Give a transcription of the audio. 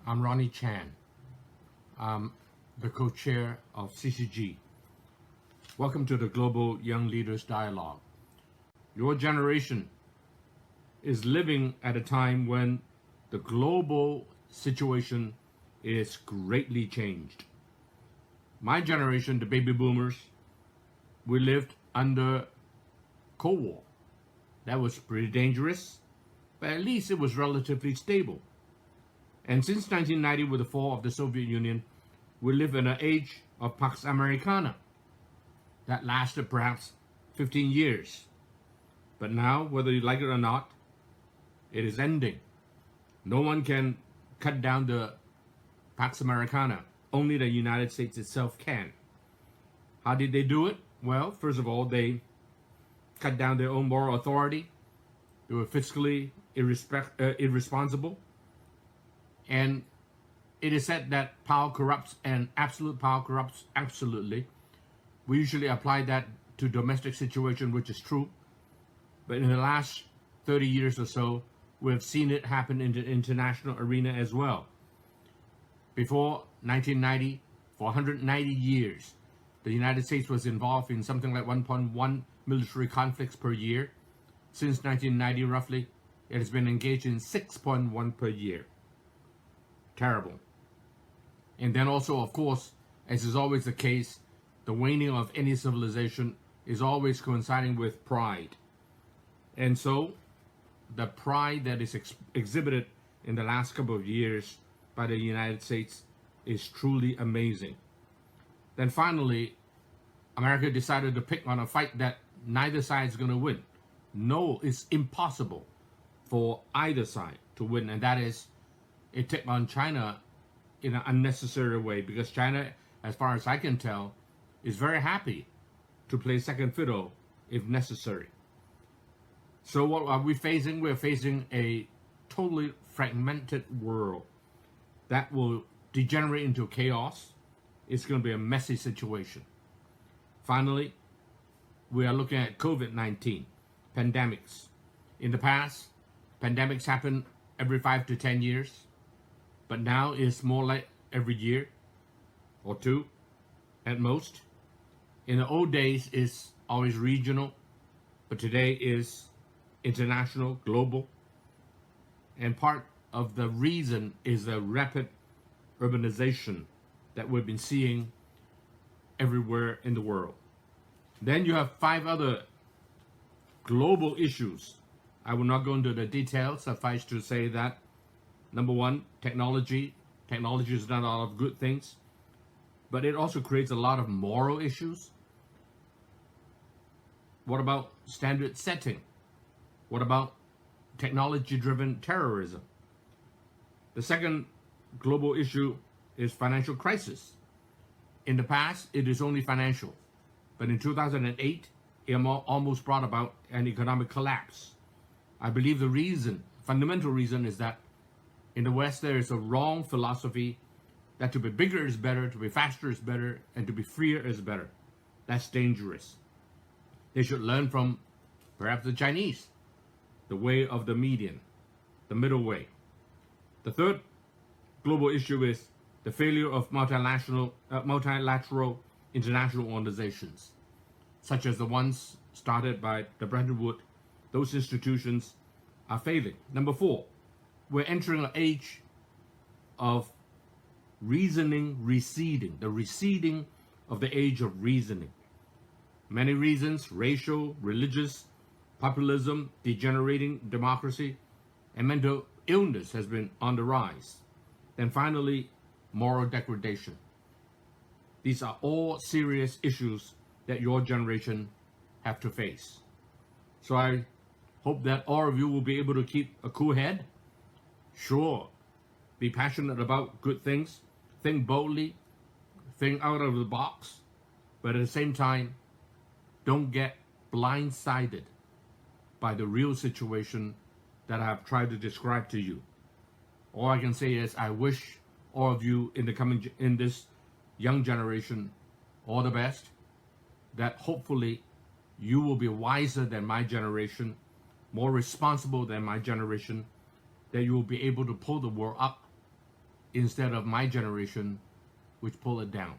I'm Ronnie Chan. I'm the co-chair of CCG. Welcome to the Global Young Leaders Dialogue. Your generation is living at a time when the global situation is greatly changed. My generation, the baby boomers, we lived under Cold War. That was pretty dangerous, but at least it was relatively stable. And since 1990, with the fall of the Soviet Union, we live in an age of Pax Americana that lasted perhaps 15 years. But now, whether you like it or not, it is ending. No one can cut down the Pax Americana. Only the United States itself can. How did they do it? Well, first of all, they cut down their own moral authority. They were fiscally irresponsible. And it is said that power corrupts, and absolute power corrupts absolutely. We usually apply that to domestic situation, which is true. But in the last 30 years or so, we have seen it happen in the international arena as well. Before 1990, for 190 years, the United States was involved in something like 1.1 military conflicts per year. Since 1990, roughly, it has been engaged in 6.1 per year. Terrible. And then also, of course, as is always the case, the waning of any civilization is always coinciding with pride. And so, the pride that is exhibited in the last couple of years by the United States is truly amazing. Then finally, America decided to pick on a fight that neither side is going to win. No, it's impossible for either side to win, and that is it took on China in an unnecessary way, because China, as far as I can tell, is very happy to play second fiddle if necessary. So what are we facing? We're facing a totally fragmented world that will degenerate into chaos. It's going to be a messy situation. Finally, we are looking at COVID-19, pandemics. In the past, pandemics happened every 5 to 10 years. But now it's more like every year or two at most. In the old days, it's always regional, but today is international, global. And part of the reason is the rapid urbanization that we've been seeing everywhere in the world. Then you have 5 other global issues. I will not go into the details, suffice to say that number 1, technology. Technology has done a lot of good things, but it also creates a lot of moral issues. What about standard setting? What about technology-driven terrorism? The second global issue is financial crisis. In the past, it is only financial, but in 2008, it almost brought about an economic collapse. I believe the reason, fundamental reason, is that in the West, there is a wrong philosophy that to be bigger is better, to be faster is better, and to be freer is better. That's dangerous. They should learn from perhaps the Chinese, the way of the median, the middle way. The third global issue is the failure of multilateral international organizations, such as the ones started by the Bretton Woods. Those institutions are failing. Number 4, we're entering an age of reasoning receding, the receding of the age of reasoning. Many reasons: racial, religious, populism, degenerating democracy, and mental illness has been on the rise. Then finally, moral degradation. These are all serious issues that your generation have to face. So I hope that all of you will be able to keep a cool head. Sure, be passionate about good things, think boldly, think out of the box, but at the same time, don't get blindsided by the real situation that I have tried to describe to you. All I can say is I wish all of you in this young generation all the best, that hopefully you will be wiser than my generation, more responsible than my generation, that you will be able to pull the world up instead of my generation, which pull it down.